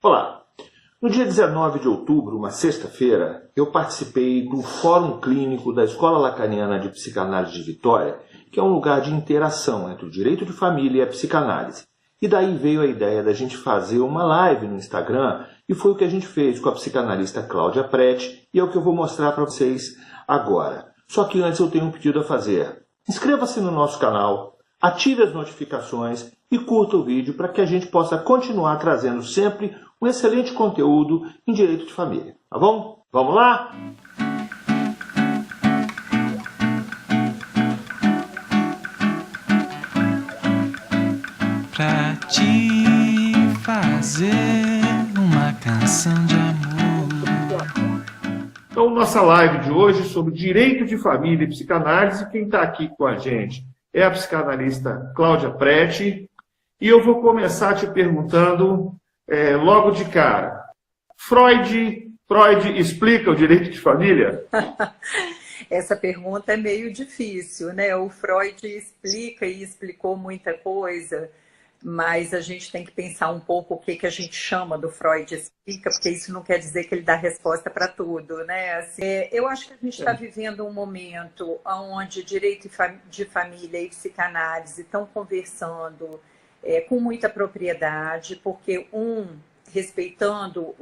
Olá! No dia 19 de outubro, uma sexta-feira, eu participei do Fórum Clínico da Escola Lacaniana de Psicanálise de Vitória, que é um lugar de interação entre o direito de família e a psicanálise. E daí veio a ideia da gente fazer uma live no Instagram, e foi o que a gente fez com a psicanalista Cláudia Prete, e é o que eu vou mostrar para vocês agora. Só que antes eu tenho um pedido a fazer. Inscreva-se no nosso canal, ative as notificações e curta o vídeo para que a gente possa continuar trazendo sempre um excelente conteúdo em direito de família. Tá bom? Vamos lá? Pra te fazer uma canção de amor. Então, nossa live de hoje sobre direito de família e psicanálise, quem está aqui com a gente é a psicanalista Cláudia Prete, e eu vou começar te perguntando logo de cara, Freud explica o direito de família? Essa pergunta é meio difícil, né? O Freud explica e explicou muita coisa, mas a gente tem que pensar um pouco o que a gente chama do Freud explica, porque isso não quer dizer que ele dá resposta para tudo, né? Assim, eu acho que a gente está vivendo um momento onde direito de família e psicanálise estão conversando com muita propriedade, porque respeitando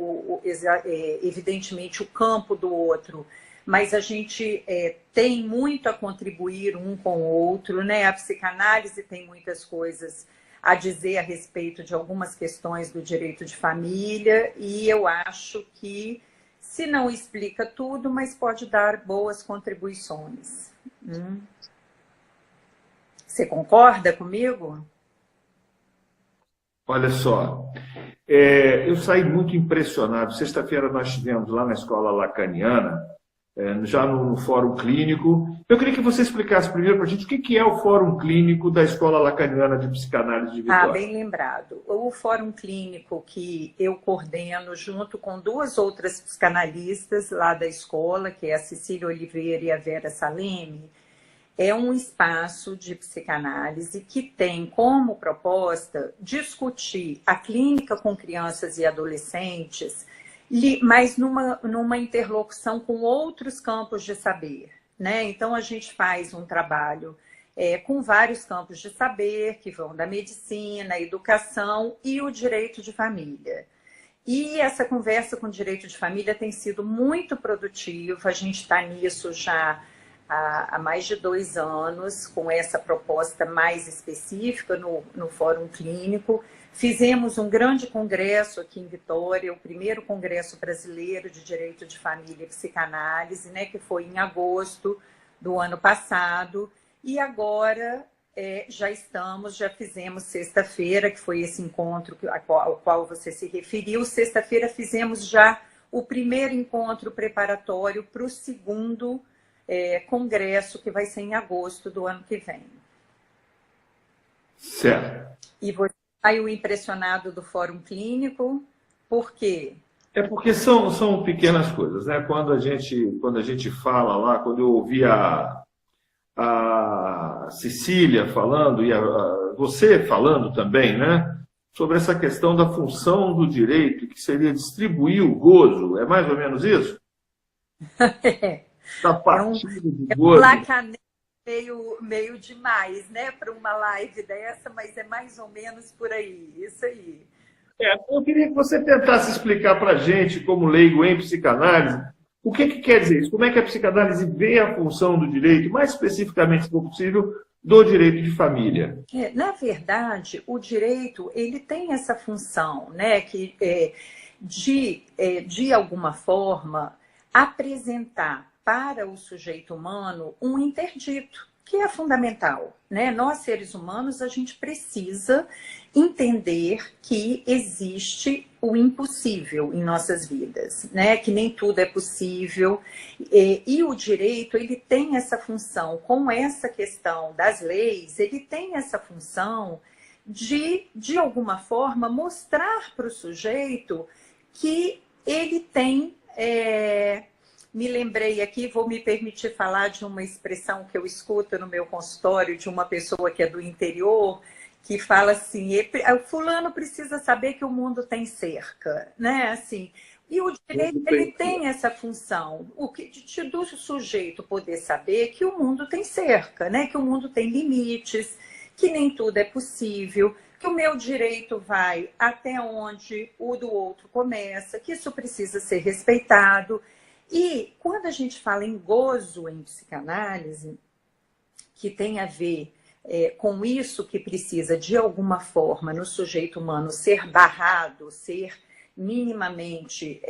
evidentemente o campo do outro, mas a gente tem muito a contribuir um com o outro, né? A psicanálise tem muitas coisas a dizer a respeito de algumas questões do direito de família, e eu acho que, se não explica tudo, mas pode dar boas contribuições. Você concorda comigo? Olha só, eu saí muito impressionado. Sexta-feira nós estivemos lá na Escola Lacaniana, já no Fórum Clínico. Eu queria que você explicasse primeiro para a gente o que é o Fórum Clínico da Escola Lacaniana de Psicanálise de Vitória. Bem lembrado. O Fórum Clínico que eu coordeno junto com duas outras psicanalistas lá da escola, que é a Cecília Oliveira e a Vera Saleme, é um espaço de psicanálise que tem como proposta discutir a clínica com crianças e adolescentes, mas numa interlocução com outros campos de saber, né? Então, a gente faz um trabalho com vários campos de saber, que vão da medicina, a educação e o direito de família. E essa conversa com o direito de família tem sido muito produtiva, a gente está nisso já há mais de 2 anos, com essa proposta mais específica no Fórum Clínico. Fizemos um grande congresso aqui em Vitória, o primeiro Congresso Brasileiro de Direito de Família e Psicanálise, né, que foi em agosto do ano passado. E agora já fizemos sexta-feira, que foi esse encontro ao qual você se referiu. Sexta-feira fizemos já o primeiro encontro preparatório para o segundo congresso, que vai ser em agosto do ano que vem. Certo. E você saiu impressionado do Fórum Clínico, por quê? Porque são pequenas coisas, né? Quando a gente fala lá, quando eu ouvi a Cecília falando, e você falando também, né? Sobre essa questão da função do direito, que seria distribuir o gozo, é mais ou menos isso? Da partida do gozo. Meio demais, né, para uma live dessa, mas é mais ou menos por aí, isso aí. Eu queria que você tentasse explicar para a gente, como leigo em psicanálise, o que quer dizer isso? Como é que a psicanálise vê a função do direito, mais especificamente, se for possível, do direito de família? Na verdade, o direito ele tem essa função, né, que de alguma forma apresentar para o sujeito humano um interdito, que é fundamental, né? Nós, seres humanos, a gente precisa entender que existe o impossível em nossas vidas, né? Que nem tudo é possível. E o direito, ele tem essa função, com essa questão das leis, ele tem essa função de alguma forma, mostrar para o sujeito que ele tem... Me lembrei aqui, vou me permitir falar de uma expressão que eu escuto no meu consultório de uma pessoa que é do interior, que fala assim, o fulano precisa saber que o mundo tem cerca, né? Assim, e o direito, ele tem essa função, do sujeito poder saber que o mundo tem cerca, né? Que o mundo tem limites, que nem tudo é possível, que o meu direito vai até onde o do outro começa, que isso precisa ser respeitado. E quando a gente fala em gozo em psicanálise, que tem a ver com isso que precisa, de alguma forma, no sujeito humano ser barrado, ser minimamente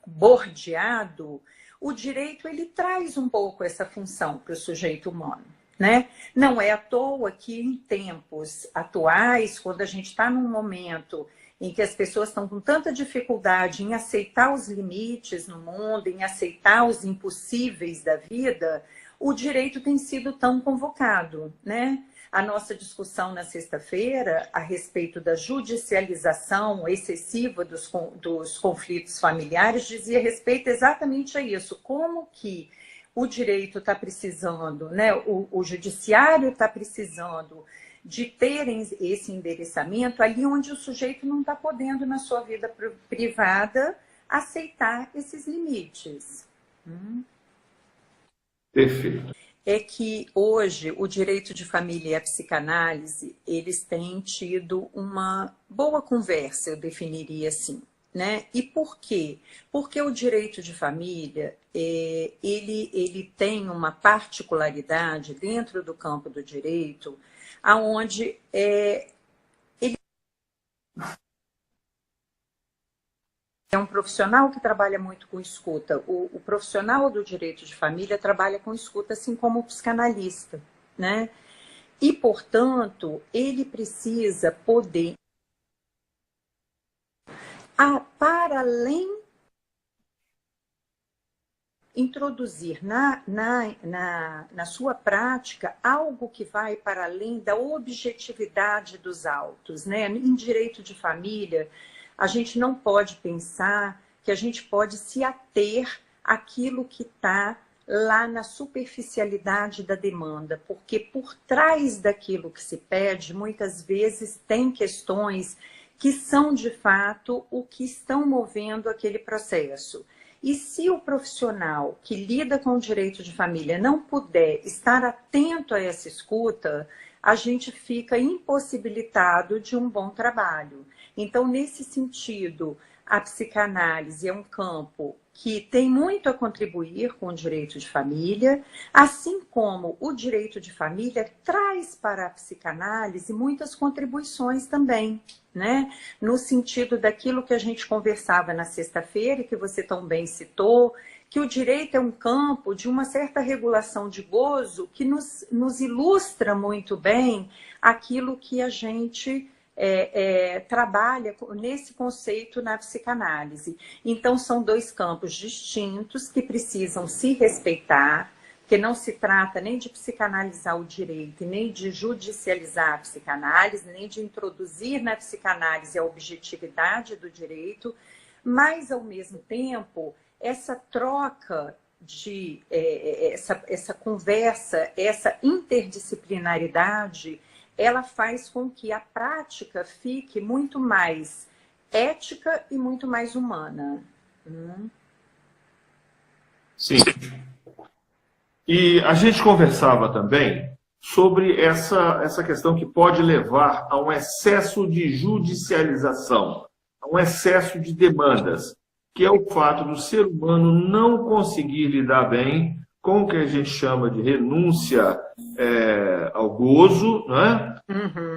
bordeado, o direito ele traz um pouco essa função para o sujeito humano. Né? Não é à toa que em tempos atuais, quando a gente está num momento em que as pessoas estão com tanta dificuldade em aceitar os limites no mundo, em aceitar os impossíveis da vida, o direito tem sido tão convocado, né? A nossa discussão na sexta-feira a respeito da judicialização excessiva dos conflitos familiares dizia respeito exatamente a isso. Como que o direito está precisando, né? O judiciário está precisando de terem esse endereçamento ali onde o sujeito não está podendo, na sua vida privada, aceitar esses limites. Perfeito. É que hoje o direito de família e a psicanálise, eles têm tido uma boa conversa, eu definiria assim. Né? E por quê? Porque o direito de família, ele tem uma particularidade dentro do campo do direito, aonde ele é um profissional que trabalha muito com escuta. O profissional do direito de família trabalha com escuta, assim como o psicanalista, né? E, portanto, ele precisa poder, para além, introduzir na sua prática algo que vai para além da objetividade dos autos, né? Em direito de família, a gente não pode pensar que a gente pode se ater àquilo que está lá na superficialidade da demanda, porque por trás daquilo que se pede, muitas vezes tem questões que são, de fato, o que estão movendo aquele processo. E se o profissional que lida com o direito de família não puder estar atento a essa escuta, a gente fica impossibilitado de um bom trabalho. Então, nesse sentido, a psicanálise é um campo que tem muito a contribuir com o direito de família, assim como o direito de família traz para a psicanálise muitas contribuições também, né? No sentido daquilo que a gente conversava na sexta-feira e que você tão bem citou, que o direito é um campo de uma certa regulação de gozo que nos ilustra muito bem aquilo que a gente trabalha nesse conceito na psicanálise. Então, são dois campos distintos que precisam se respeitar, porque não se trata nem de psicanalizar o direito, nem de judicializar a psicanálise, nem de introduzir na psicanálise a objetividade do direito, mas, ao mesmo tempo, essa troca essa conversa, essa interdisciplinaridade, ela faz com que a prática fique muito mais ética e muito mais humana. Sim. E a gente conversava também sobre essa questão que pode levar a um excesso de judicialização, a um excesso de demandas, que é o fato do ser humano não conseguir lidar bem com o que a gente chama de renúncia ao gozo, né?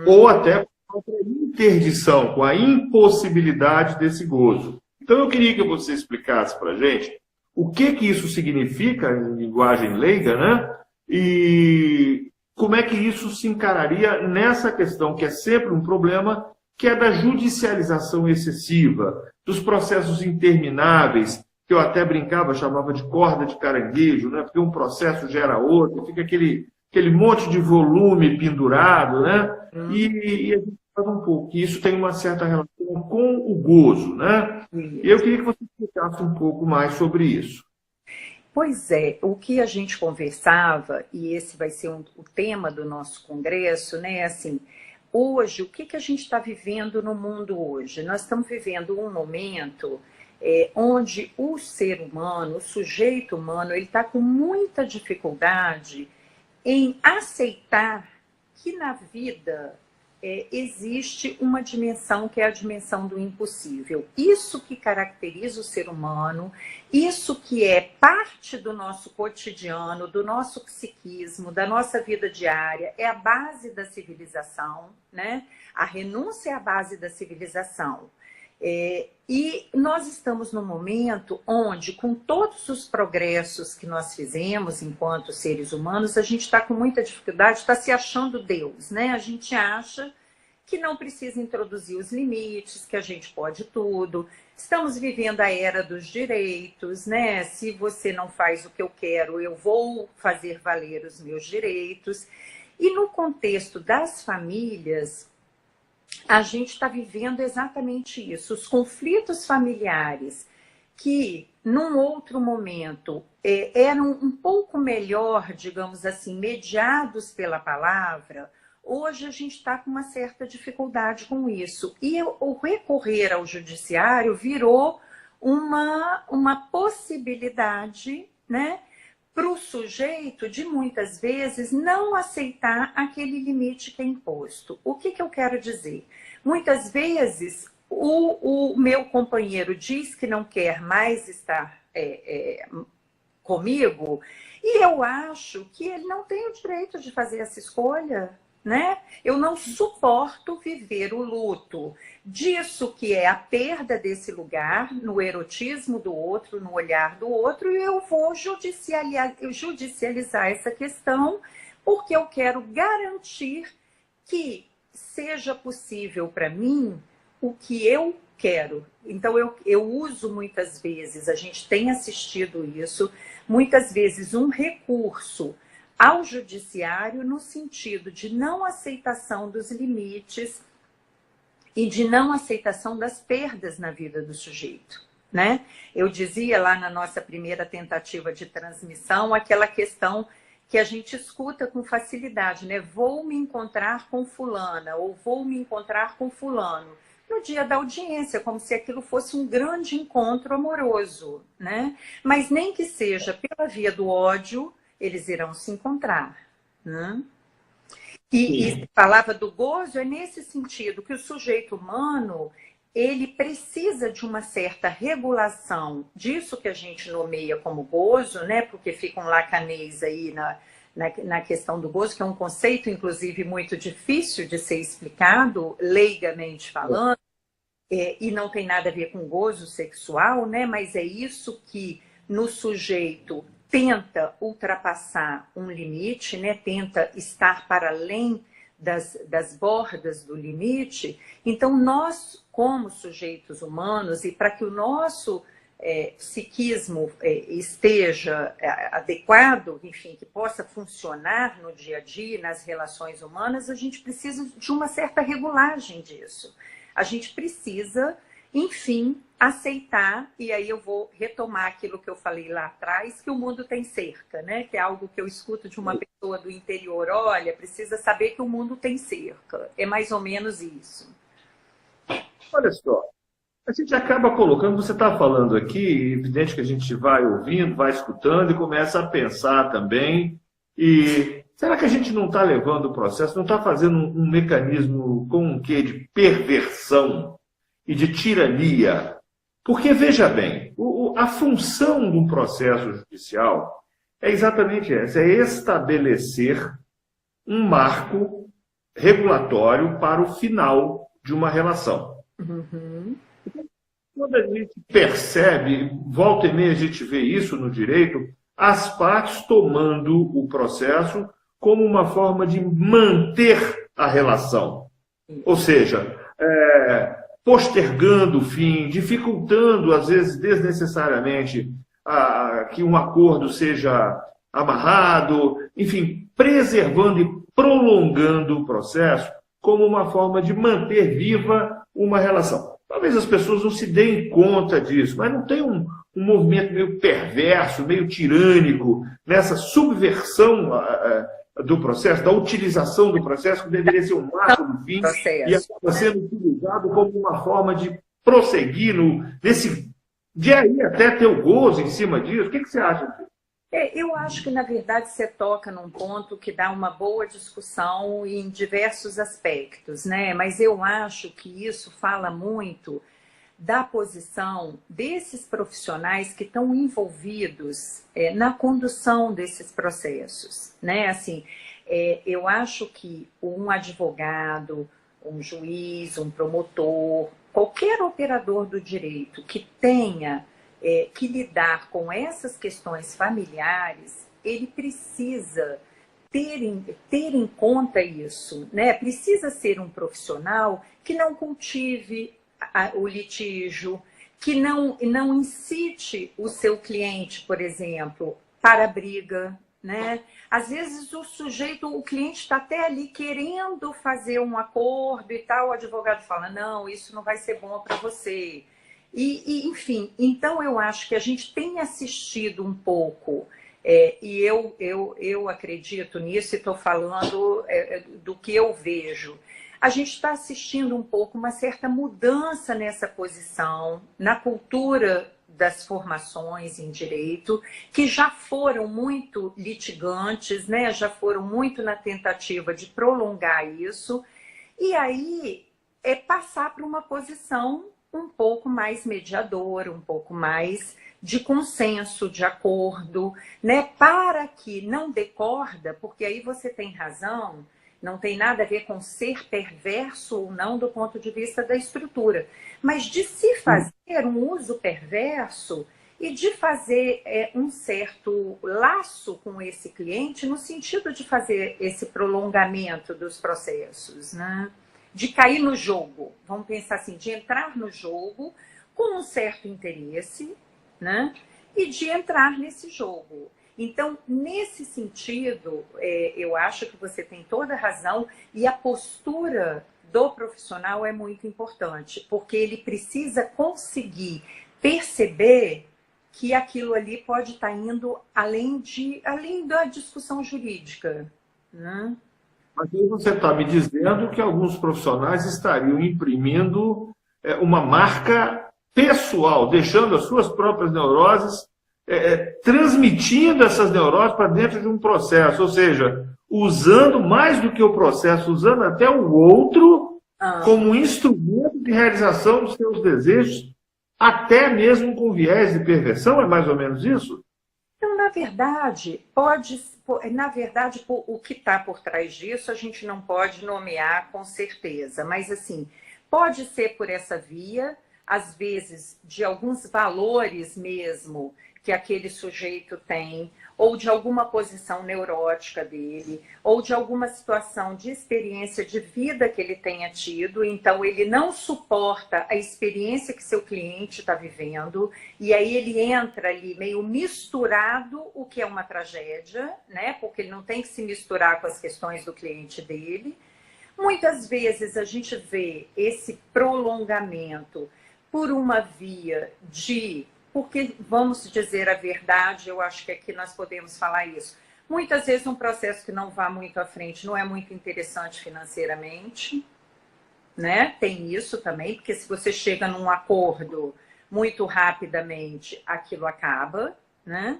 Ou até com a interdição, com a impossibilidade desse gozo. Então eu queria que você explicasse para a gente o que isso significa em linguagem leiga, né? E como é que isso se encararia nessa questão, que é sempre um problema, que é da judicialização excessiva, dos processos intermináveis, que eu até brincava, chamava de corda de caranguejo, né? Porque um processo gera outro, fica aquele monte de volume pendurado, né? E a gente fala um pouco que isso tem uma certa relação com o gozo, né? E eu queria que você explicasse um pouco mais sobre isso. Pois é, o que a gente conversava, e esse vai ser o tema do nosso congresso, né? Assim, hoje, o que a gente está vivendo no mundo hoje? Nós estamos vivendo um momento onde o ser humano, o sujeito humano, ele está com muita dificuldade em aceitar que na vida existe uma dimensão que é a dimensão do impossível. Isso que caracteriza o ser humano, isso que é parte do nosso cotidiano, do nosso psiquismo, da nossa vida diária, é a base da civilização, né? A renúncia é a base da civilização. E nós estamos num momento onde, com todos os progressos que nós fizemos enquanto seres humanos, a gente está com muita dificuldade, está se achando Deus, né? A gente acha que não precisa introduzir os limites, que a gente pode tudo. Estamos vivendo a era dos direitos, né? Se você não faz o que eu quero, eu vou fazer valer os meus direitos. E no contexto das famílias, a gente está vivendo exatamente isso. Os conflitos familiares que, num outro momento, eram um pouco melhor, digamos assim, mediados pela palavra, hoje a gente está com uma certa dificuldade com isso. E o recorrer ao judiciário virou uma possibilidade, né, para o sujeito de, muitas vezes, não aceitar aquele limite que é imposto. O que eu quero dizer? Muitas vezes, o meu companheiro diz que não quer mais estar comigo, e eu acho que ele não tem o direito de fazer essa escolha, né? Eu não suporto viver o luto disso que é a perda desse lugar, no erotismo do outro, no olhar do outro, e eu vou judicializar essa questão porque eu quero garantir que seja possível para mim o que eu quero. Então eu uso muitas vezes, a gente tem assistido isso, muitas vezes um recurso ao judiciário no sentido de não aceitação dos limites e de não aceitação das perdas na vida do sujeito, né? Eu dizia lá na nossa primeira tentativa de transmissão aquela questão que a gente escuta com facilidade, né? Vou me encontrar com fulana ou vou me encontrar com fulano no dia da audiência, como se aquilo fosse um grande encontro amoroso, né? Mas nem que seja pela via do ódio, eles irão se encontrar, né? E falava do gozo é nesse sentido, que o sujeito humano, ele precisa de uma certa regulação disso que a gente nomeia como gozo, né? Porque fica um lacanês aí na questão do gozo, que é um conceito, inclusive, muito difícil de ser explicado, leigamente falando, e não tem nada a ver com gozo sexual, né? Mas é isso que no sujeito tenta ultrapassar um limite, né? Tenta estar para além das bordas do limite. Então, nós, como sujeitos humanos, e para que o nosso psiquismo esteja adequado, enfim, que possa funcionar no dia a dia, nas relações humanas, a gente precisa de uma certa regulagem disso. A gente precisa, enfim, aceitar, e aí eu vou retomar aquilo que eu falei lá atrás, que o mundo tem cerca, né? Que é algo que eu escuto de uma pessoa do interior. Olha, precisa saber que o mundo tem cerca. É mais ou menos isso. Olha só, a gente acaba colocando, você está falando aqui, evidente que a gente vai ouvindo, vai escutando e começa a pensar também, e será que a gente não está levando o processo, não está fazendo um mecanismo com um quê de perversão e de tirania? Porque, veja bem, a função do processo judicial é exatamente essa, é estabelecer um marco regulatório para o final de uma relação. Uhum. Quando a gente percebe, volta e meia a gente vê isso no direito, as partes tomando o processo como uma forma de manter a relação. Ou seja, postergando o fim, dificultando, às vezes, desnecessariamente, que um acordo seja amarrado, enfim, preservando e prolongando o processo como uma forma de manter viva uma relação. Talvez as pessoas não se deem conta disso, mas não tem um um movimento meio perverso, meio tirânico, nessa subversão do processo, da utilização do processo, que deveria ser um marco do fim, e acaba sendo utilizado como uma forma de prosseguir de aí até ter o gozo em cima disso. O que você acha? Eu acho que, na verdade, você toca num ponto que dá uma boa discussão em diversos aspectos, né? Mas eu acho que isso fala muito da posição desses profissionais que estão envolvidos na condução desses processos, né? Assim, eu acho que um advogado, um juiz, um promotor, qualquer operador do direito que tenha que lidar com essas questões familiares, ele precisa ter em conta isso, né? Precisa ser um profissional que não cultive o litígio, que não incite o seu cliente, por exemplo, para a briga, né? Às vezes o cliente está até ali querendo fazer um acordo e tal, o advogado fala, não, isso não vai ser bom para você. Enfim, então eu acho que a gente tem assistido um pouco, e eu acredito nisso e estou falando do que eu vejo. A gente está assistindo um pouco uma certa mudança nessa posição, na cultura das formações em direito, que já foram muito litigantes, né? Já foram muito na tentativa de prolongar isso, e aí passar para uma posição um pouco mais mediadora, um pouco mais de consenso, de acordo, né? Para que não dê corda, porque aí você tem razão, não tem nada a ver com ser perverso ou não do ponto de vista da estrutura, mas de se fazer um uso perverso e de fazer um certo laço com esse cliente no sentido de fazer esse prolongamento dos processos, né? De cair no jogo, vamos pensar assim, de entrar no jogo com um certo interesse, né? E de entrar nesse jogo. Então, nesse sentido, eu acho que você tem toda a razão e a postura do profissional é muito importante, porque ele precisa conseguir perceber que aquilo ali pode estar indo além da discussão jurídica, né? Mas aí você está me dizendo que alguns profissionais estariam imprimindo uma marca pessoal, deixando as suas próprias neuroses, transmitindo essas neuroses para dentro de um processo, ou seja, usando mais do que o processo, usando até o outro como instrumento de realização dos seus desejos, até mesmo com viés de perversão, é mais ou menos isso? Então, na verdade, o que está por trás disso a gente não pode nomear com certeza, mas assim, pode ser por essa via, às vezes de alguns valores mesmo que aquele sujeito tem, ou de alguma posição neurótica dele, ou de alguma situação de experiência de vida que ele tenha tido, então ele não suporta a experiência que seu cliente está vivendo, e aí ele entra ali meio misturado, o que é uma tragédia, né? Porque ele não tem que se misturar com as questões do cliente dele. Muitas vezes a gente vê esse prolongamento por uma via porque, vamos dizer a verdade, eu acho que aqui nós podemos falar isso. Muitas vezes um processo que não vá muito à frente não é muito interessante financeiramente, né? Tem isso também, porque se você chega num acordo muito rapidamente, aquilo acaba, né?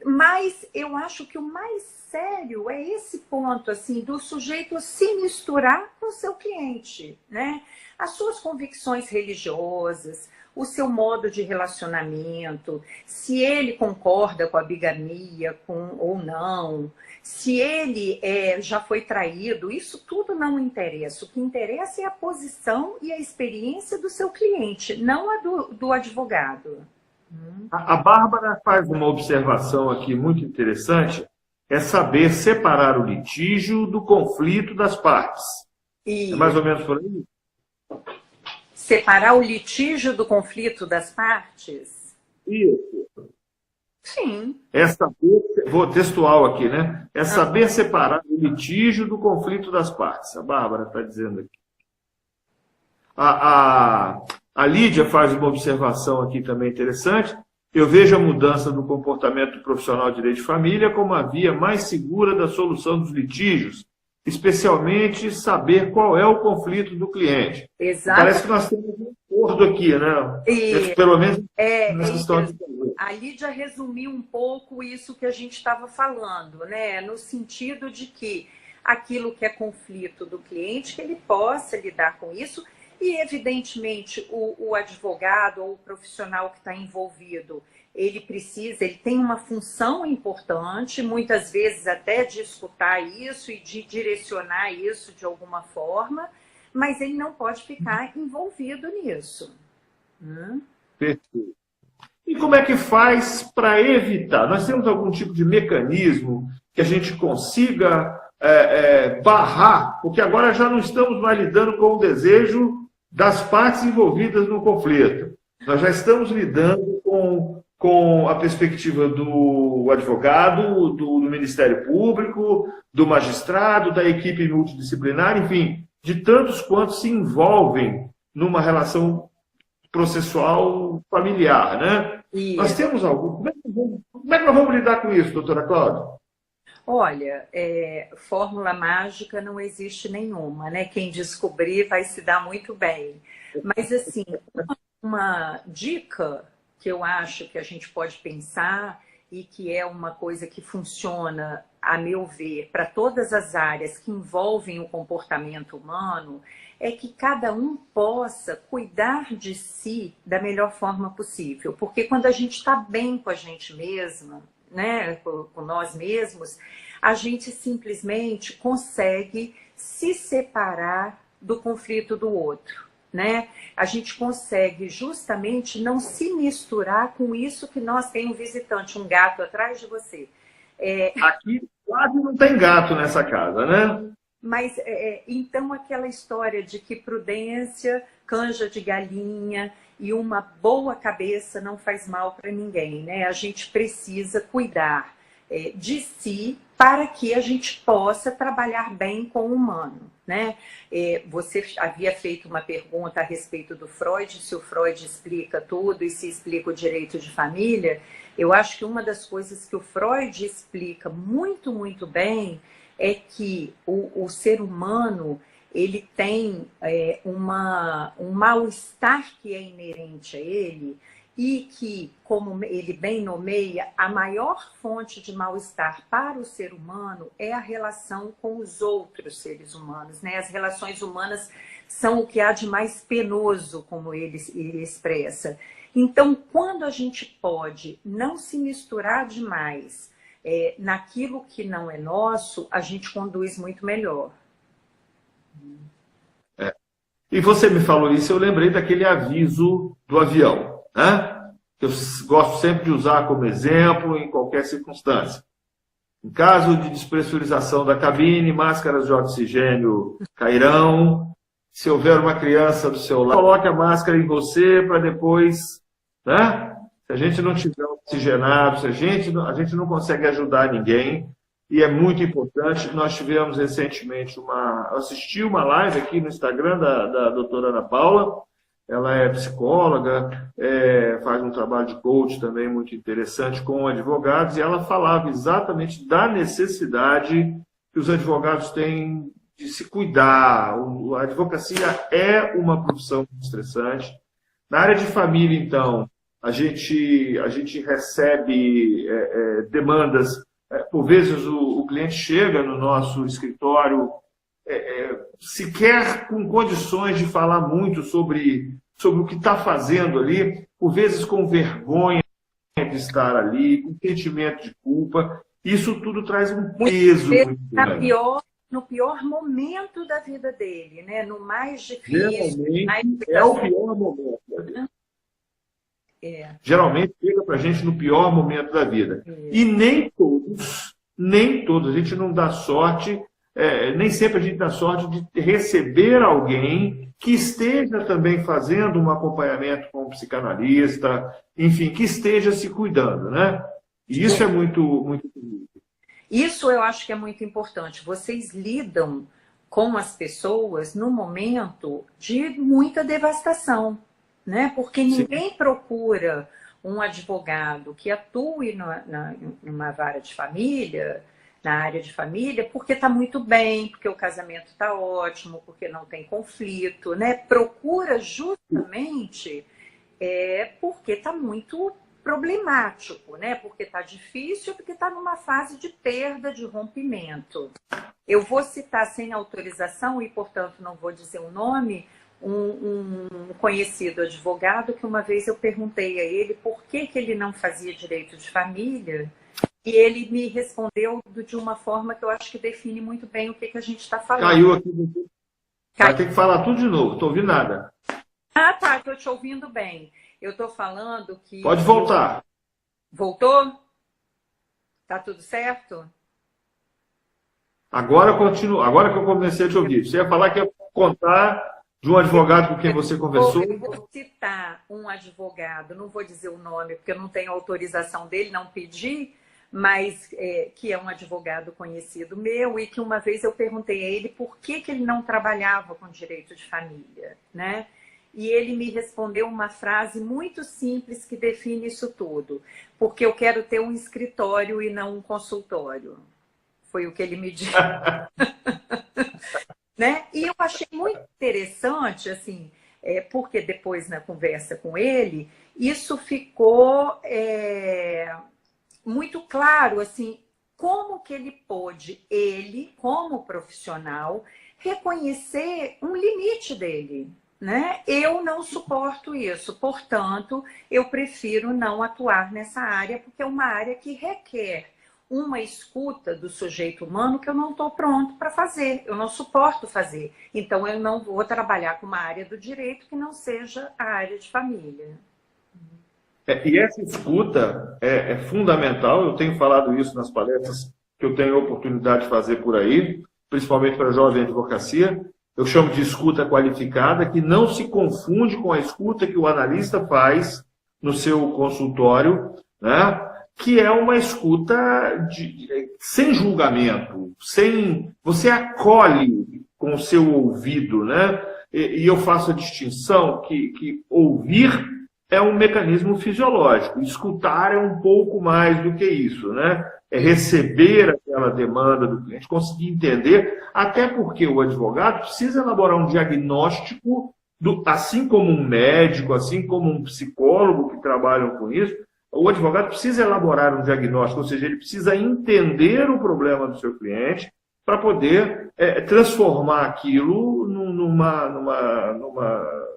Mas eu acho que o mais sério é esse ponto, assim, do sujeito se misturar com o seu cliente, né? As suas convicções religiosas, o seu modo de relacionamento, se ele concorda com a bigamia ou não, se ele já foi traído, isso tudo não interessa. O que interessa é a posição e a experiência do seu cliente, não a do advogado. A Bárbara faz uma observação aqui muito interessante, é saber separar o litígio do conflito das partes. É mais ou menos por aí? Separar o litígio do conflito das partes? Isso. Sim. Vou textual aqui, né? É saber separar o litígio do conflito das partes. A Bárbara está dizendo aqui. A Lídia faz uma observação aqui também interessante. Eu vejo a mudança no comportamento do profissional de direito de família como a via mais segura da solução dos litígios, especialmente saber qual é o conflito do cliente. Exato. Parece que nós temos um acordo aqui, né? Pelo menos nessa questão de... A Lídia resumiu um pouco isso que a gente estava falando, né? No sentido de que aquilo que é conflito do cliente, que ele possa lidar com isso. E, evidentemente, o advogado ou o profissional que está envolvido, ele tem uma função importante, muitas vezes até de escutar isso e de direcionar isso de alguma forma, mas ele não pode ficar envolvido nisso. Perfeito. E como é que faz para evitar? Nós temos algum tipo de mecanismo que a gente consiga barrar, porque agora já não estamos mais lidando com o desejo das partes envolvidas no conflito. Nós já estamos lidando com a perspectiva do advogado, do Ministério Público, do magistrado, da equipe multidisciplinar, enfim, de tantos quantos se envolvem numa relação processual familiar, né? Isso. Nós temos algum... Como é que nós vamos lidar com isso, doutora Cláudia? Olha, fórmula mágica não existe nenhuma, né? Quem descobrir vai se dar muito bem. Mas, assim, uma dica que eu acho que a gente pode pensar e que é uma coisa que funciona, a meu ver, para todas as áreas que envolvem o comportamento humano, é que cada um possa cuidar de si da melhor forma possível. Porque quando a gente está bem com a gente mesma, né, com nós mesmos, a gente simplesmente consegue se separar do conflito do outro, né? A gente consegue justamente não se misturar com isso que nós temos um visitante, um gato atrás de você. Aqui quase não tem gato nessa casa, né? Mas, então, aquela história de que prudência, canja de galinha e uma boa cabeça não faz mal para ninguém, né? A gente precisa cuidar de si para que a gente possa trabalhar bem com o humano, né? Você havia feito uma pergunta a respeito do Freud, se o Freud explica tudo e se explica o direito de família. Eu acho que uma das coisas que o Freud explica muito, muito bem é que o ser humano ele tem um mal-estar que é inerente a ele e que, como ele bem nomeia, a maior fonte de mal-estar para o ser humano é a relação com os outros seres humanos, né? As relações humanas são o que há de mais penoso, como ele expressa. Então, quando a gente pode não se misturar demais naquilo que não é nosso, a gente conduz muito melhor. E você me falou isso, eu lembrei daquele aviso do avião, né? Eu gosto sempre de usar como exemplo em qualquer circunstância. Em caso de despressurização da cabine, máscaras de oxigênio cairão. Se houver uma criança do seu lado, coloque a máscara em você para depois, né? Se a gente não tiver oxigenado, a gente não consegue ajudar ninguém. E é muito importante. Nós tivemos recentemente assisti uma live aqui no Instagram da doutora Ana Paula. Ela é psicóloga, faz um trabalho de coach também muito interessante com advogados, e ela falava exatamente da necessidade que os advogados têm de se cuidar. A advocacia é uma profissão muito estressante. Na área de família, então, a gente recebe demandas. Por vezes o cliente chega no nosso escritório sequer com condições de falar muito sobre o que está fazendo ali, por vezes com vergonha de estar ali, com sentimento de culpa. Isso tudo traz um peso muito grande. No pior momento da vida dele, né? No mais difícil. Geralmente é o pior momento da vida. Geralmente chega para a gente no pior momento da vida. E nem todos, a gente não dá sorte, nem sempre a gente dá sorte de receber alguém que esteja também fazendo um acompanhamento com um psicanalista, enfim, que esteja se cuidando, né? E isso é muito, muito. Isso eu acho que é muito importante. Vocês lidam com as pessoas no momento de muita devastação, né? Porque ninguém procura um advogado que atue numa vara de família, na área de família, porque está muito bem, porque o casamento está ótimo, porque não tem conflito, né? Procura justamente porque está muito problemático, né? Porque está difícil, porque está numa fase de perda, de rompimento. Eu vou citar sem autorização e, portanto, não vou dizer o nome, um conhecido advogado que uma vez eu perguntei a ele por que ele não fazia direito de família e ele me respondeu de uma forma que eu acho que define muito bem o que a gente está falando. Caiu aqui. Vai ter que falar tudo de novo, estou ouvindo nada. Ah, tá, estou te ouvindo bem. Eu estou falando que... Pode voltar. Voltou? Tá tudo certo? Agora continua. Agora que eu comecei a te ouvir. Você ia falar que ia contar de um advogado com quem você conversou? Eu vou citar um advogado, não vou dizer o nome, porque eu não tenho autorização dele, não pedi, mas que é um advogado conhecido meu e que uma vez eu perguntei a ele por que ele não trabalhava com direito de família, né? E ele me respondeu uma frase muito simples que define isso tudo. Porque eu quero ter um escritório e não um consultório. Foi o que ele me disse. Né? E eu achei muito interessante, assim, porque depois na conversa com ele, isso ficou muito claro, assim, como que ele pôde, ele, como profissional, reconhecer um limite dele. Né? Eu não suporto isso, portanto, eu prefiro não atuar nessa área, porque é uma área que requer uma escuta do sujeito humano que eu não estou pronto para fazer, eu não suporto fazer. Então, eu não vou trabalhar com uma área do direito que não seja a área de família. E essa escuta é fundamental, eu tenho falado isso nas palestras que eu tenho a oportunidade de fazer por aí, principalmente para a jovem advocacia. Eu chamo de escuta qualificada, que não se confunde com a escuta que o analista faz no seu consultório, né? Que é uma escuta sem julgamento, você acolhe com o seu ouvido, né? E eu faço a distinção que ouvir é um mecanismo fisiológico, escutar é um pouco mais do que isso, né? É receber aquela demanda do cliente, conseguir entender, até porque o advogado precisa elaborar um diagnóstico, assim como um médico, assim como um psicólogo que trabalham com isso, o advogado precisa elaborar um diagnóstico, ou seja, ele precisa entender o problema do seu cliente para poder transformar aquilo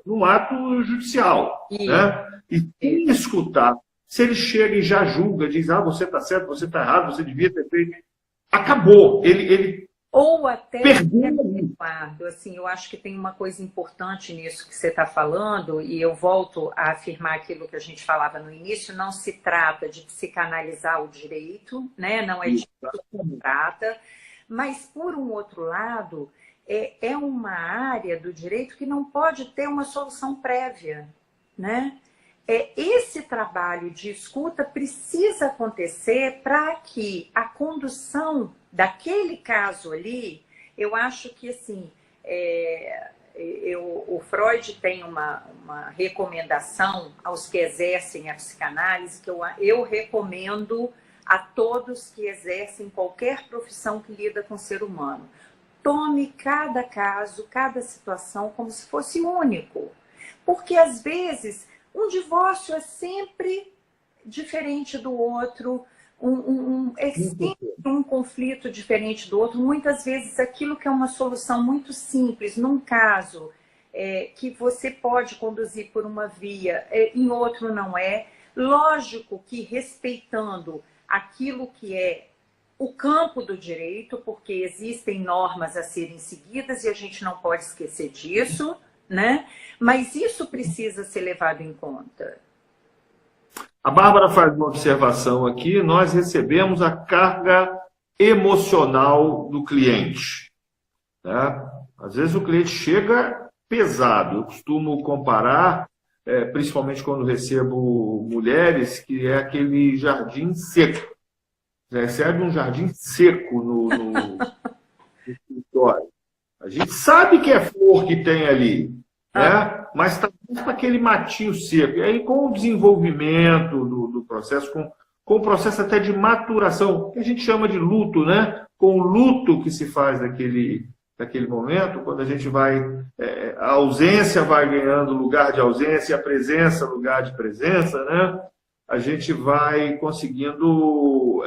num ato judicial. Né? E escutar. Se ele chega e já julga, diz, você está certo, você está errado, você devia ter feito. Acabou. Ele ou até, pergunta. Eduardo, assim, eu acho que tem uma coisa importante nisso que você está falando, e eu volto a afirmar aquilo que a gente falava no início, não se trata de psicanalizar o direito, né? Não é disso que se trata, mas, por um outro lado, é uma área do direito que não pode ter uma solução prévia, né? Esse trabalho de escuta precisa acontecer para que a condução daquele caso ali, eu acho que assim, o Freud tem uma recomendação aos que exercem a psicanálise, que eu recomendo a todos que exercem qualquer profissão que lida com o ser humano. Tome cada caso, cada situação como se fosse único. Porque às vezes um divórcio é sempre diferente do outro, é sempre um conflito diferente do outro. Muitas vezes aquilo que é uma solução muito simples, num caso que você pode conduzir por uma via, em outro não é. Lógico que respeitando aquilo que é o campo do direito, porque existem normas a serem seguidas e a gente não pode esquecer disso, né? Mas isso precisa ser levado em conta. A Bárbara faz uma observação aqui, nós recebemos a carga emocional do cliente. Né? Às vezes o cliente chega pesado, eu costumo comparar, principalmente quando recebo mulheres, que é aquele jardim seco. Você recebe um jardim seco no escritório. A gente sabe que é flor que tem ali, né? Mas está para aquele matinho seco. E aí, com o desenvolvimento do processo, com o processo até de maturação, que a gente chama de luto, né? Com o luto que se faz daquele momento, quando a gente vai, a ausência vai ganhando lugar de ausência, a presença lugar de presença, né? A gente vai conseguindo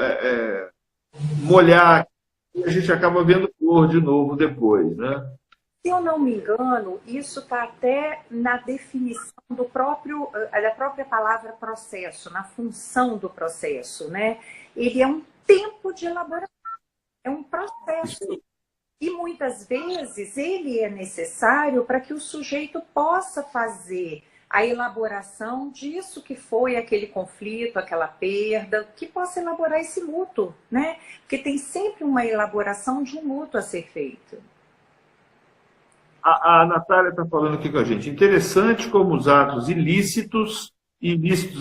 molhar e a gente acaba vendo cor de novo depois, né? Se eu não me engano, isso está até na definição da própria palavra processo, na função do processo, né? Ele é um tempo de elaboração, é um processo. E muitas vezes ele é necessário para que o sujeito possa fazer a elaboração disso que foi aquele conflito, aquela perda, que possa elaborar esse luto, né? Porque tem sempre uma elaboração de um luto a ser feito. A Natália está falando aqui com a gente. Interessante como os atos ilícitos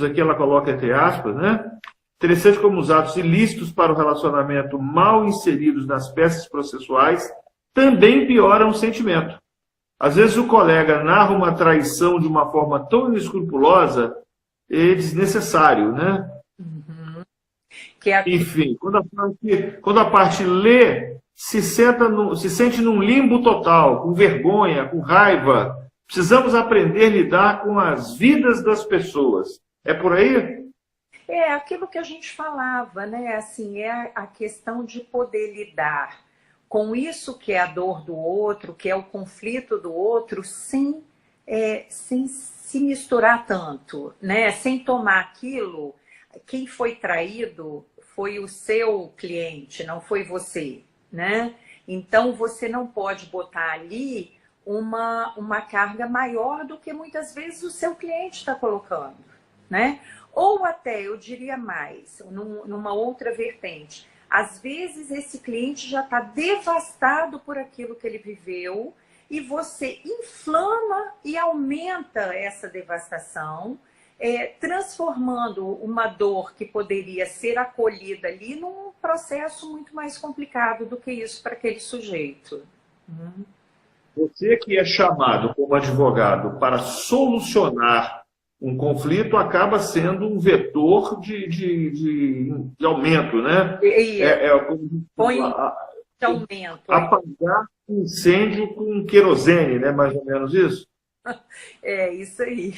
aqui ela coloca entre aspas, né? Interessante como os atos ilícitos para o relacionamento mal inseridos nas peças processuais também pioram o sentimento. Às vezes o colega narra uma traição de uma forma tão inescrupulosa e desnecessário, né? Uhum. Enfim, quando a parte lê, se sente num limbo total, com vergonha, com raiva. Precisamos aprender a lidar com as vidas das pessoas. É por aí? É aquilo que a gente falava, né? Assim, é a questão de poder lidar com isso que é a dor do outro, que é o conflito do outro, sem se misturar tanto, né? Sem tomar aquilo. Quem foi traído foi o seu cliente, não foi você, né? Então você não pode botar ali uma carga maior do que muitas vezes o seu cliente está colocando, né? Ou até, eu diria mais, numa outra vertente, às vezes esse cliente já está devastado por aquilo que ele viveu e você inflama e aumenta essa devastação, transformando uma dor que poderia ser acolhida ali num processo muito mais complicado do que isso para aquele sujeito. Você que é chamado como advogado para solucionar um conflito acaba sendo um vetor de aumento, né? Põe de aumento. Apagar um incêndio com querosene, né? Mais ou menos isso? É, isso aí.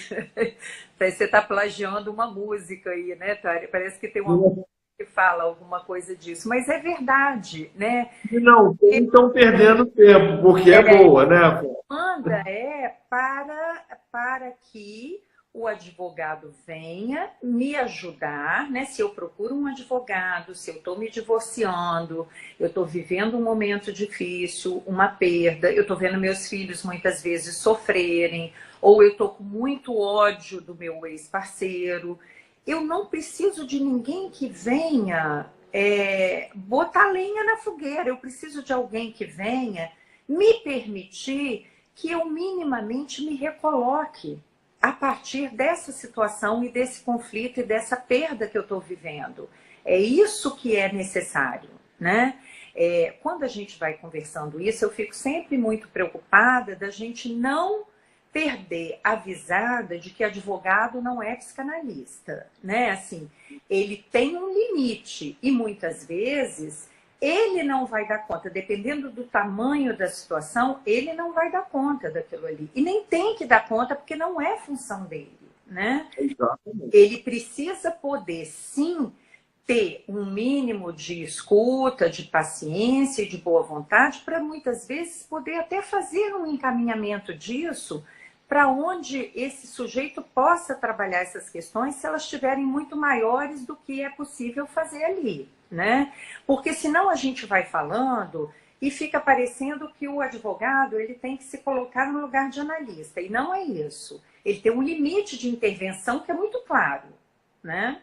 Você está plagiando uma música aí, né, Tânia? Parece que tem uma música que fala alguma coisa disso, mas é verdade, né? Não estão perdendo tempo, porque é boa, né? A demanda é para que o advogado venha me ajudar, né? Se eu procuro um advogado, se eu estou me divorciando, eu estou vivendo um momento difícil, uma perda, eu estou vendo meus filhos muitas vezes sofrerem, ou eu estou com muito ódio do meu ex-parceiro, eu não preciso de ninguém que venha botar lenha na fogueira, eu preciso de alguém que venha me permitir que eu minimamente me recoloque a partir dessa situação e desse conflito e dessa perda que eu estou vivendo. É isso que é necessário, né? Quando a gente vai conversando isso, eu fico sempre muito preocupada da gente não perder a visada de que advogado não é psicanalista, né? Assim, ele tem um limite e muitas vezes ele não vai dar conta, dependendo do tamanho da situação, ele não vai dar conta daquilo ali. E nem tem que dar conta, porque não é função dele, né? Exatamente. Ele precisa poder, sim, ter um mínimo de escuta, de paciência e de boa vontade, para muitas vezes poder até fazer um encaminhamento disso para onde esse sujeito possa trabalhar essas questões se elas estiverem muito maiores do que é possível fazer ali, né? Porque senão a gente vai falando e fica parecendo que o advogado ele tem que se colocar no lugar de analista, e não é isso. Ele tem um limite de intervenção que é muito claro, né?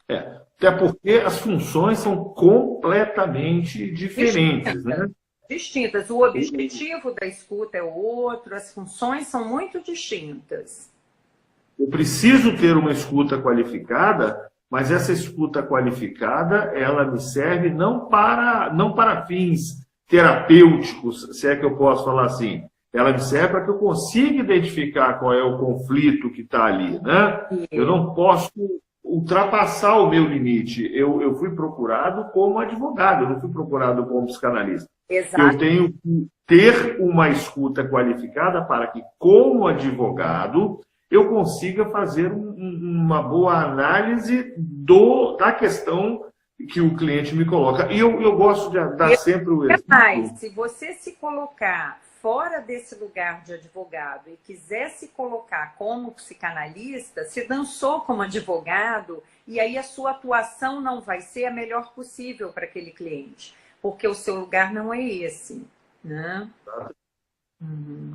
Até porque as funções são completamente diferentes, né? Distintas. O objetivo da escuta é outro, as funções são muito distintas. Eu preciso ter uma escuta qualificada, mas essa escuta qualificada, ela me serve não para fins terapêuticos, se é que eu posso falar assim. Ela me serve para que eu consiga identificar qual é o conflito que está ali, né? Eu não posso ultrapassar o meu limite. Eu fui procurado como advogado, eu não fui procurado como psicanalista. Exato. Eu tenho que ter uma escuta qualificada para que, como advogado, eu consiga fazer uma boa análise da questão que o cliente me coloca. E eu gosto de dar sempre o exemplo. Mas, se você se colocar fora desse lugar de advogado e quiser se colocar como psicanalista, se dançou como advogado, e aí a sua atuação não vai ser a melhor possível para aquele cliente, porque o seu lugar não é esse, né? Uhum.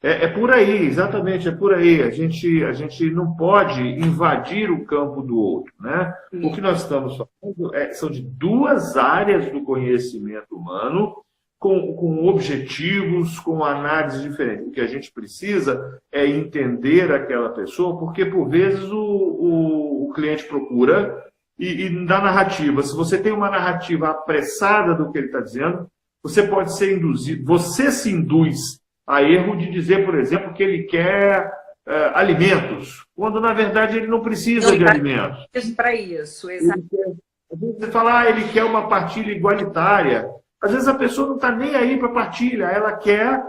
É por aí, exatamente, é por aí. A gente não pode invadir o campo do outro, né? O que nós estamos falando são de duas áreas do conhecimento humano com objetivos, com análises diferentes. O que a gente precisa é entender aquela pessoa, porque, por vezes, o cliente procura e dá narrativa. Se você tem uma narrativa apressada do que ele está dizendo, você pode ser induzido, você se induz a erro de dizer, por exemplo, que ele quer alimentos, quando na verdade ele não precisa de alimentos. Para isso, exatamente. Às vezes você fala, ele quer uma partilha igualitária. Às vezes a pessoa não está nem aí para a partilha, ela quer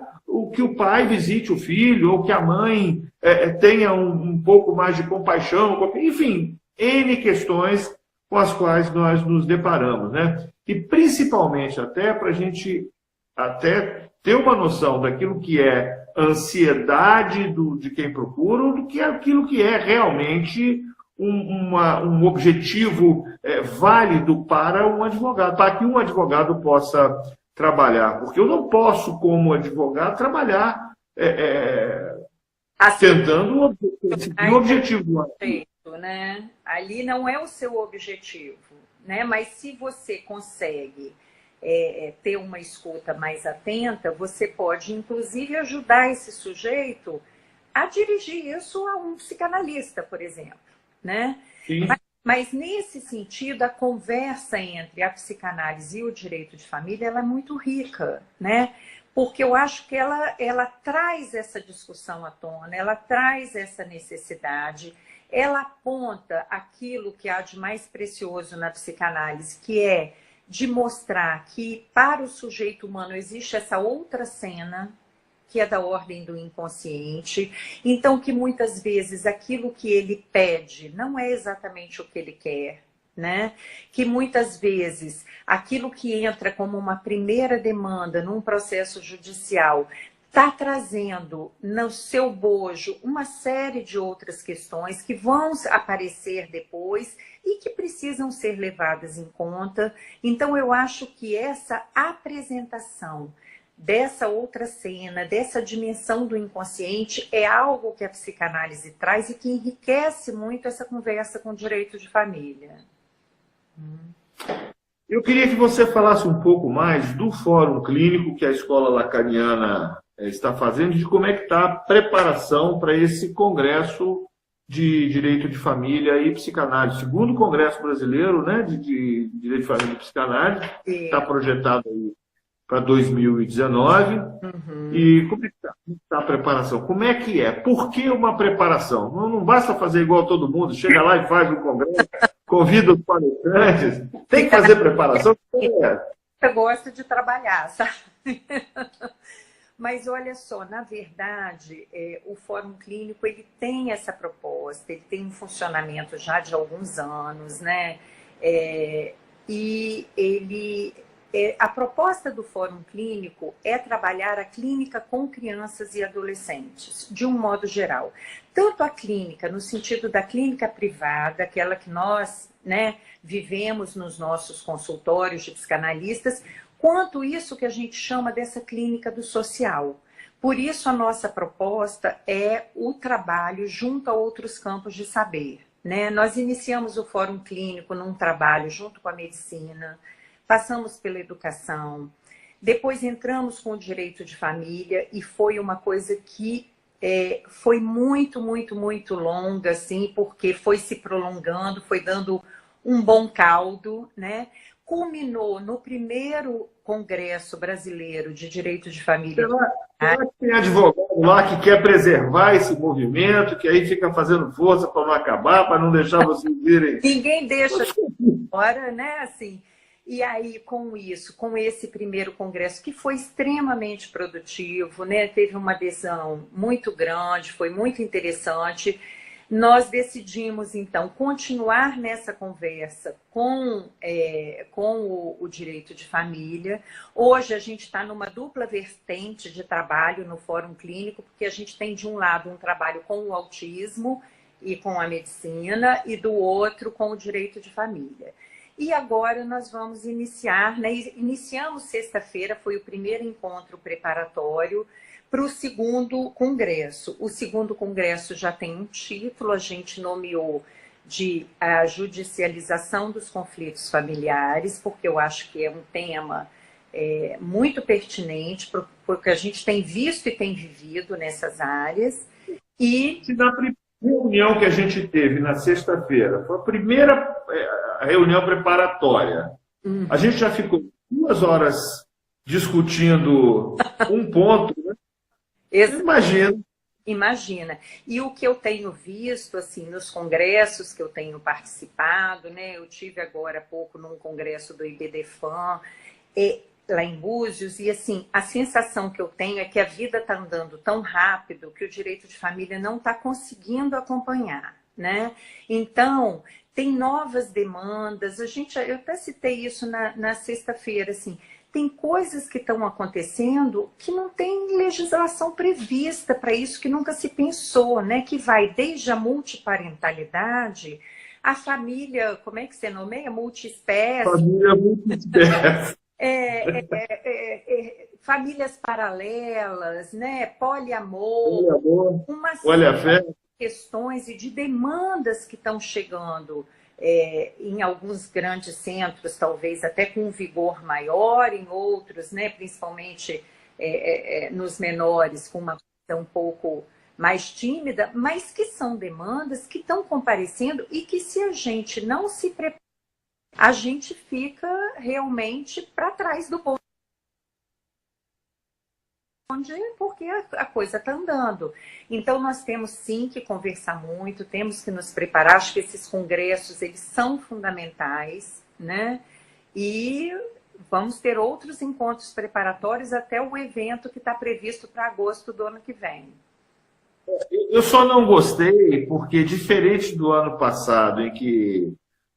que o pai visite o filho, ou que a mãe tenha um pouco mais de compaixão, enfim, N questões com as quais nós nos deparamos, né? E principalmente até para a gente ter uma noção daquilo que é ansiedade de quem procura, ou do que é aquilo que é realmente um objetivo válido para um advogado, para que um advogado possa trabalhar. Porque eu não posso, como advogado, trabalhar tentando o objetivo do advogado, né? Ali não é o seu objetivo, né? Mas se você consegue ter uma escuta mais atenta, você pode, inclusive, ajudar esse sujeito a dirigir isso a um psicanalista, por exemplo, né? Mas nesse sentido, a conversa entre a psicanálise e o direito de família ela é muito rica, né? Porque eu acho que ela traz essa discussão à tona, ela traz essa necessidade, ela aponta aquilo que há de mais precioso na psicanálise, que é de mostrar que para o sujeito humano existe essa outra cena, que é da ordem do inconsciente, então que muitas vezes aquilo que ele pede não é exatamente o que ele quer, né? Que muitas vezes aquilo que entra como uma primeira demanda num processo judicial está trazendo no seu bojo uma série de outras questões que vão aparecer depois e que precisam ser levadas em conta. Então, eu acho que essa apresentação dessa outra cena, dessa dimensão do inconsciente, é algo que a psicanálise traz e que enriquece muito essa conversa com o direito de família. Eu queria que você falasse um pouco mais do fórum clínico que a Escola Lacaniana está fazendo, de como é que está a preparação para esse congresso de Direito de Família e Psicanálise, segundo Congresso Brasileiro, né, de Direito de Família e Psicanálise, está projetado aí para 2019. E como é que está a preparação? Como é que é? Por que uma preparação? Não basta fazer igual todo mundo, chega lá e faz o congresso, convida os palestrantes, tem que fazer preparação. Eu gosto de trabalhar, sabe? Mas olha só, na verdade, o Fórum Clínico ele tem essa proposta, ele tem um funcionamento já de alguns anos, né? E a proposta do Fórum Clínico é trabalhar a clínica com crianças e adolescentes, de um modo geral. Tanto a clínica, no sentido da clínica privada, aquela que nós, né, vivemos nos nossos consultórios de psicanalistas, quanto isso que a gente chama dessa clínica do social. Por isso, a nossa proposta é o trabalho junto a outros campos de saber, né? Nós iniciamos o Fórum Clínico num trabalho junto com a medicina, passamos pela educação, depois entramos com o direito de família e foi uma coisa que foi muito, muito, muito longa, assim, porque foi se prolongando, foi dando um bom caldo, né? culminou no primeiro Congresso Brasileiro de Direito de Família. Será que tem advogado lá que quer preservar esse movimento, que aí fica fazendo força para não acabar, para não deixar vocês virem? Ninguém deixa fora, né? Assim, e aí, com isso, com esse primeiro congresso, que foi extremamente produtivo, né? Teve uma adesão muito grande, foi muito interessante. Nós decidimos, então, continuar nessa conversa com o direito de família. Hoje a gente está numa dupla vertente de trabalho no Fórum Clínico, porque a gente tem, de um lado, um trabalho com o autismo e com a medicina, e do outro, com o direito de família. E agora nós vamos iniciar, né? Iniciamos sexta-feira, foi o primeiro encontro preparatório para o segundo congresso. O segundo congresso já tem um título, a gente nomeou de a judicialização dos conflitos familiares, porque eu acho que é um tema muito pertinente, porque a gente tem visto e tem vivido nessas áreas. E na primeira reunião que a gente teve na sexta-feira, foi a primeira reunião preparatória. A gente já ficou 2 horas discutindo um ponto, né? Imagina. E o que eu tenho visto, assim, nos congressos que eu tenho participado, né? Eu tive agora há pouco num congresso do IBDFAM, lá em Búzios, e assim, a sensação que eu tenho é que a vida está andando tão rápido que o direito de família não está conseguindo acompanhar, né? Então, tem novas demandas, eu até citei isso na sexta-feira, assim, tem coisas que estão acontecendo que não tem legislação prevista para isso, que nunca se pensou, né? Que vai desde a multiparentalidade, a família, como é que você nomeia? Multiespécie. Família multiespécie. Famílias paralelas, né? Poliamor, uma série de questões e de demandas que estão chegando em alguns grandes centros, talvez até com um vigor maior, em outros, né? Principalmente nos menores, com uma coisa um pouco mais tímida, mas que são demandas que estão comparecendo e que, se a gente não se prepara, a gente fica realmente para trás do bonde, porque a coisa está andando. Então, nós temos sim que conversar muito, temos que nos preparar. Acho que esses congressos, eles são fundamentais, né? E vamos ter outros encontros preparatórios até o evento que está previsto para agosto do ano que vem. Eu só não gostei porque, diferente do ano passado, em que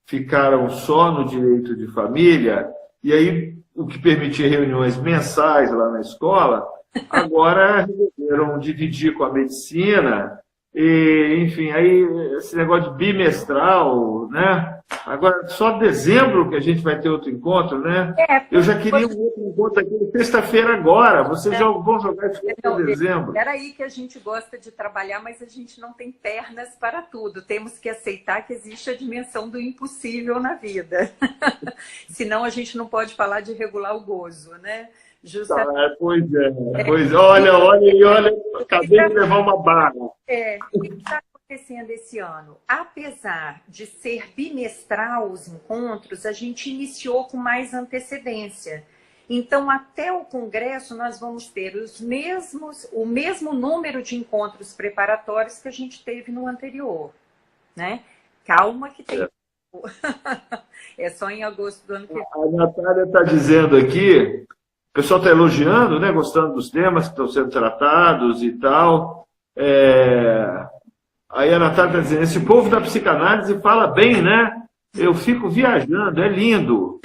ficaram só no direito de família, e aí o que permitia reuniões mensais lá na escola, agora resolveram dividir com a medicina, e, enfim, aí esse negócio de bimestral, né? Agora, só dezembro que a gente vai ter outro encontro, né? Eu já queria um outro encontro aqui sexta-feira agora. Vocês já vão jogar isso em dezembro. Era aí que a gente gosta de trabalhar, mas a gente não tem pernas para tudo. Temos que aceitar que existe a dimensão do impossível na vida. Senão a gente não pode falar de regular o gozo, né? Justamente. Pois é. Olha, acabei de levar uma barra. O que está acontecendo esse ano? Apesar de ser bimestral os encontros, a gente iniciou com mais antecedência. Então, até o Congresso, nós vamos ter o mesmo número de encontros preparatórios que a gente teve no anterior, né? Calma que tem... É só em agosto do ano que vem. A Natália está dizendo aqui, o pessoal está elogiando, né? Gostando dos temas que estão sendo tratados e tal. Aí a Natália está dizendo, esse povo da psicanálise fala bem, né? Eu fico viajando, é lindo.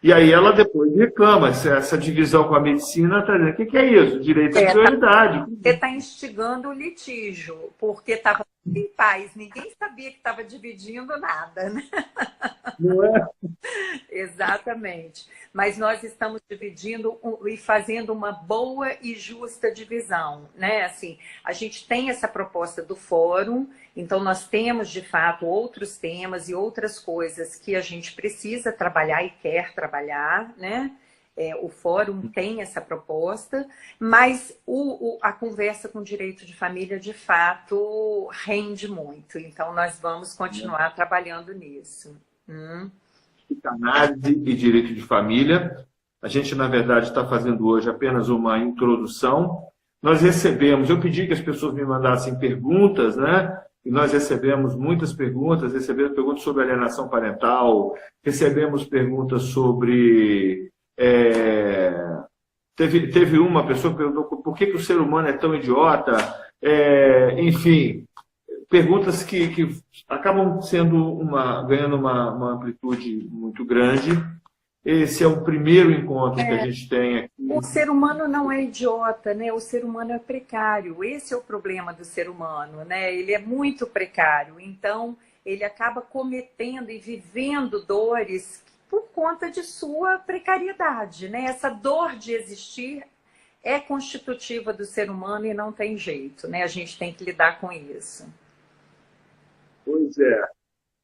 E aí ela depois reclama, essa divisão com a medicina, está dizendo, o que é isso? Direito de prioridade. Você está instigando o litígio, porque estava em paz, ninguém sabia que estava dividindo nada, né? Não é? Exatamente. Mas nós estamos dividindo e fazendo uma boa e justa divisão, né? Assim, a gente tem essa proposta do fórum, então nós temos, de fato, outros temas e outras coisas que a gente precisa trabalhar e quer trabalhar, né? O fórum tem essa proposta, mas a conversa com o direito de família, de fato, rende muito. Então, nós vamos continuar trabalhando nisso. psicanálise e direito de família. A gente, na verdade, está fazendo hoje apenas uma introdução. Nós recebemos, eu pedi que as pessoas me mandassem perguntas, né? E nós recebemos muitas perguntas, recebemos perguntas sobre alienação parental, recebemos perguntas sobre... Teve uma pessoa que perguntou por que o ser humano é tão idiota, enfim, perguntas que acabam ganhando uma amplitude muito grande. Esse é o primeiro encontro que a gente tem aqui. O ser humano não é idiota, né? O ser humano é precário. Esse é o problema do ser humano, né? Ele é muito precário. Então, ele acaba cometendo e vivendo dores por conta de sua precariedade, né? Essa dor de existir é constitutiva do ser humano e não tem jeito, né? A gente tem que lidar com isso. Pois é.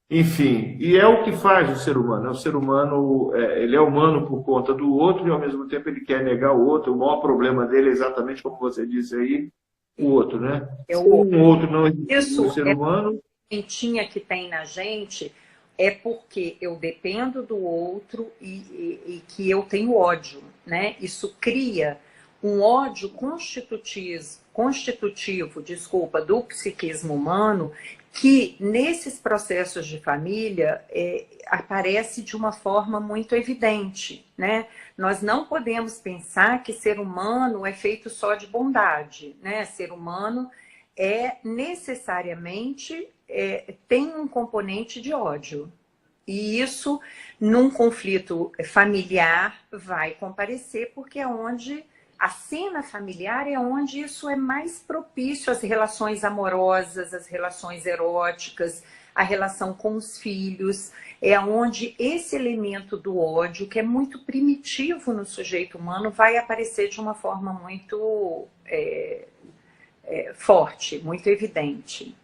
Enfim, e é o que faz o ser humano. O ser humano, ele é humano por conta do outro e, ao mesmo tempo, ele quer negar o outro. O maior problema dele é exatamente como você disse aí, o outro, né? Se um outro não existe no ser humano... A sementinha que tem na gente é porque eu dependo do outro e que eu tenho ódio, né? Isso cria um ódio constitutivo, do psiquismo humano, que nesses processos de família aparece de uma forma muito evidente, né? Nós não podemos pensar que ser humano é feito só de bondade, né? Ser humano necessariamente tem um componente de ódio. E isso, num conflito familiar, vai comparecer, porque é onde... A cena familiar é onde isso é mais propício às relações amorosas, às relações eróticas, a relação com os filhos. É onde esse elemento do ódio, que é muito primitivo no sujeito humano, vai aparecer de uma forma muito forte, muito evidente.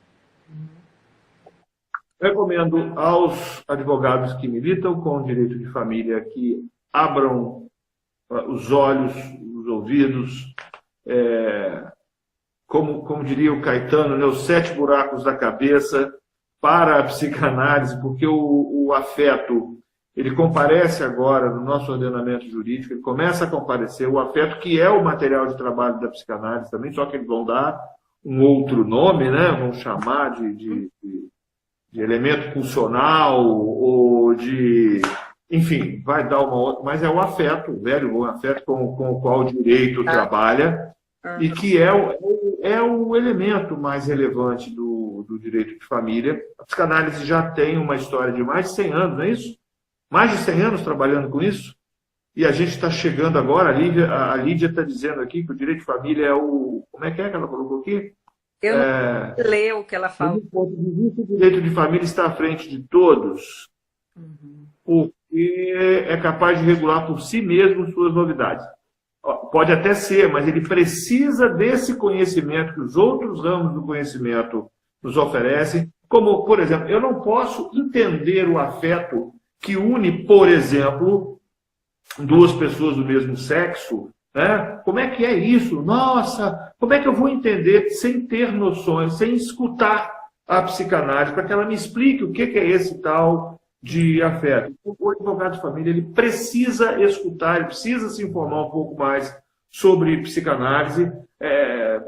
Recomendo aos advogados que militam com o direito de família que abram os olhos, os ouvidos, como diria o Caetano, né, os 7 buracos da cabeça para a psicanálise, porque o afeto, ele comparece agora no nosso ordenamento jurídico, ele começa a comparecer, o afeto que é o material de trabalho da psicanálise também, só que eles vão dar um outro nome, né, vão chamar de elemento pulsional ou de... Enfim, vai dar uma outra, mas é o afeto, o velho bom afeto com o qual o direito trabalha e que é o elemento mais relevante do direito de família. A psicanálise já tem uma história de mais de 100 anos, não é isso? Mais de 100 anos trabalhando com isso. E a gente está chegando agora, a Lídia está dizendo aqui que o direito de família é o... Como é que ela colocou aqui? Eu não leio o que ela fala. Do ponto de vista, o direito de família está à frente de todos. Porque é capaz de regular por si mesmo suas novidades. Pode até ser, mas ele precisa desse conhecimento que os outros ramos do conhecimento nos oferecem. Como, por exemplo, eu não posso entender o afeto que une, por exemplo, 2 pessoas do mesmo sexo, né? Como é que é isso? Nossa, como é que eu vou entender sem ter noções, sem escutar a psicanálise, para que ela me explique o que é esse tal de afeto? O advogado de família, ele precisa escutar, ele precisa se informar um pouco mais sobre psicanálise,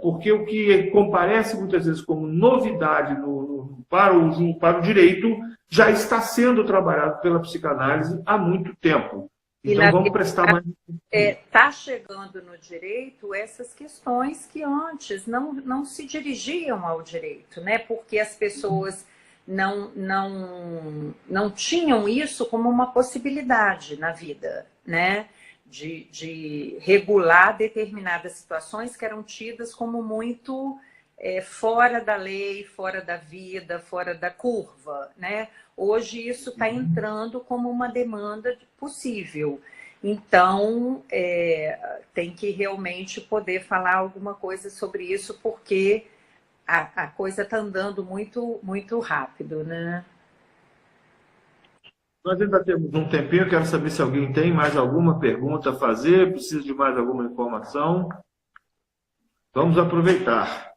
porque o que comparece muitas vezes como novidade para o direito já está sendo trabalhado pela psicanálise há muito tempo. Então vamos prestar mais... Está chegando no direito essas questões que antes não se dirigiam ao direito, né? Porque as pessoas não tinham isso como uma possibilidade na vida, né? De regular determinadas situações que eram tidas como muito fora da lei, fora da vida, fora da curva, né? Hoje isso está entrando como uma demanda possível. Então, tem que realmente poder falar alguma coisa sobre isso, porque a coisa está andando muito, muito rápido, né? Nós ainda temos um tempinho, quero saber se alguém tem mais alguma pergunta a fazer, precisa de mais alguma informação. Vamos aproveitar.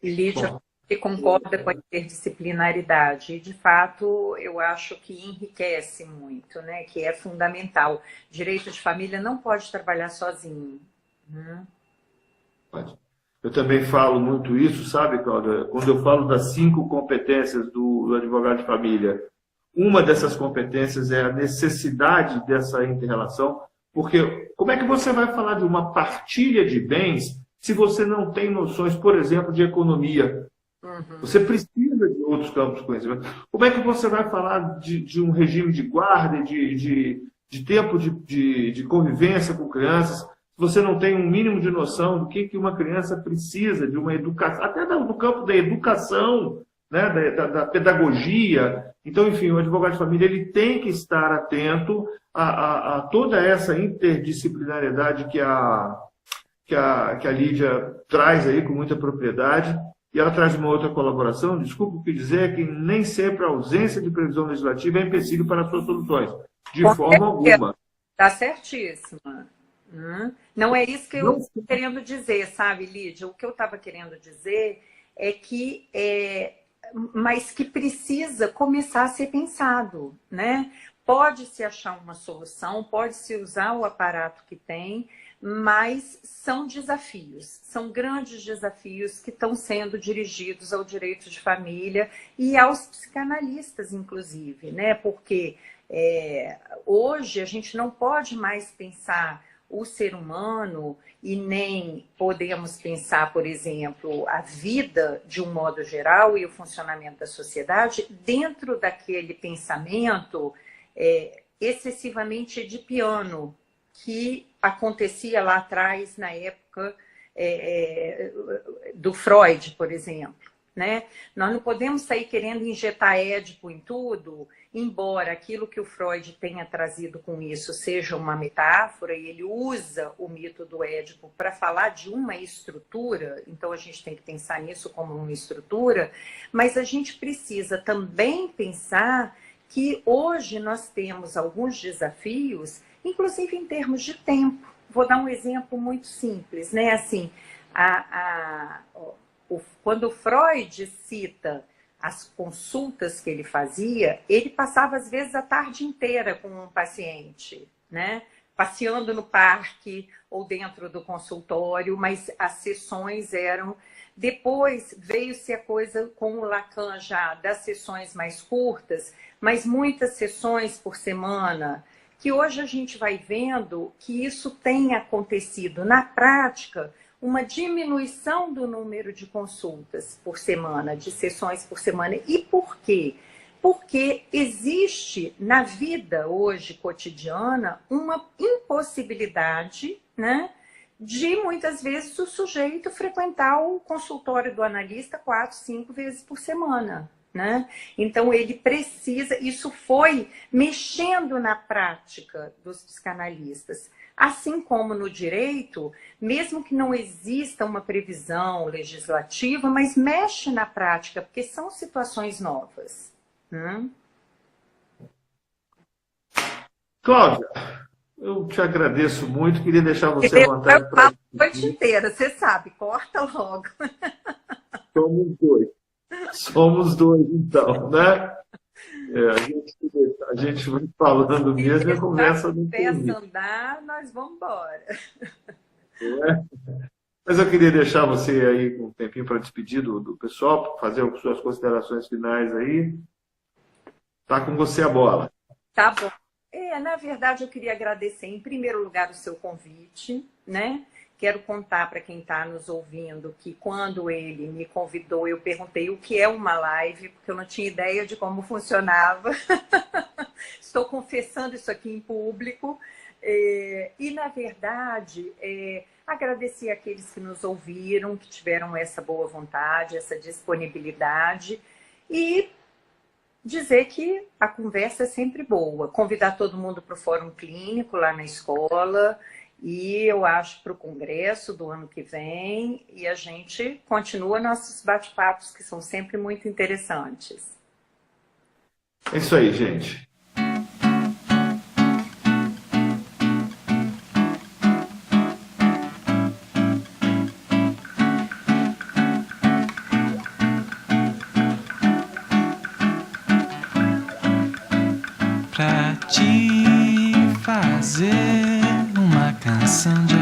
Lídia, Bom, Você concorda com a interdisciplinaridade. E, de fato, eu acho que enriquece muito, né? Que é fundamental. Direito de família não pode trabalhar sozinho. Né? Eu também falo muito isso, sabe, Cláudia? Quando eu falo das 5 competências do advogado de família, uma dessas competências é a necessidade dessa inter-relação, porque como é que você vai falar de uma partilha de bens se você não tem noções, por exemplo, de economia? Você precisa de outros campos de conhecimento. Como é que você vai falar de um regime de guarda, de tempo de convivência com crianças, se você não tem um mínimo de noção do que uma criança precisa, de uma educação, até do campo da educação, né, da pedagogia. Então, enfim, o advogado de família ele tem que estar atento a toda essa interdisciplinariedade que a Lídia traz aí com muita propriedade. E ela traz uma outra colaboração, desculpa o que dizer, que nem sempre a ausência de previsão legislativa é empecilho para as suas soluções, de forma alguma. Está certíssima. Não é isso que eu estou querendo dizer, sabe, Lídia? O que eu estava querendo dizer é que mas que precisa começar a ser pensado, né? Pode-se achar uma solução, pode-se usar o aparato que tem, mas são desafios, são grandes desafios que estão sendo dirigidos ao direito de família e aos psicanalistas, inclusive, né? Porque hoje a gente não pode mais pensar o ser humano e nem podemos pensar, por exemplo, a vida de um modo geral e o funcionamento da sociedade dentro daquele pensamento excessivamente edipiano que acontecia lá atrás, na época do Freud, por exemplo. Né? Nós não podemos sair querendo injetar Édipo em tudo, embora aquilo que o Freud tenha trazido com isso seja uma metáfora, e ele usa o mito do Édipo para falar de uma estrutura, então a gente tem que pensar nisso como uma estrutura, mas a gente precisa também pensar que hoje nós temos alguns desafios, inclusive em termos de tempo. Vou dar um exemplo muito simples, né? Assim, quando Freud cita as consultas que ele fazia, ele passava às vezes a tarde inteira com um paciente, né? Passeando no parque ou dentro do consultório, mas as sessões eram... Depois veio-se a coisa com o Lacan já das sessões mais curtas, mas muitas sessões por semana, que hoje a gente vai vendo que isso tem acontecido na prática, uma diminuição do número de consultas por semana, de sessões por semana. E por quê? Porque existe na vida hoje cotidiana uma impossibilidade, né, de muitas vezes o sujeito frequentar o consultório do analista 4, 5 vezes por semana. Né? Então ele precisa, isso foi mexendo na prática dos psicanalistas. Assim como no direito, mesmo que não exista uma previsão legislativa, mas mexe na prática, porque são situações novas. Cláudia, eu te agradeço muito, queria deixar você à vontade para... A noite inteira, você sabe, corta logo. Somos dois, então, né? A gente vai falando mesmo e a conversa não termina. Se andar, nós vamos embora. Mas eu queria deixar você aí com um tempinho para despedir do pessoal, fazer as suas considerações finais aí. Tá com você a bola. Tá bom. Na verdade, eu queria agradecer, em primeiro lugar, o seu convite, né? Quero contar para quem está nos ouvindo que quando ele me convidou, eu perguntei o que é uma live, porque eu não tinha ideia de como funcionava. Estou confessando isso aqui em público. E, na verdade, agradecer àqueles que nos ouviram, que tiveram essa boa vontade, essa disponibilidade. E dizer que a conversa é sempre boa. Convidar todo mundo para o Fórum Clínico lá na escola... E eu acho para o congresso do ano que vem, e a gente continua nossos bate-papos, que são sempre muito interessantes. É isso aí, gente. pra te fazer uma canção de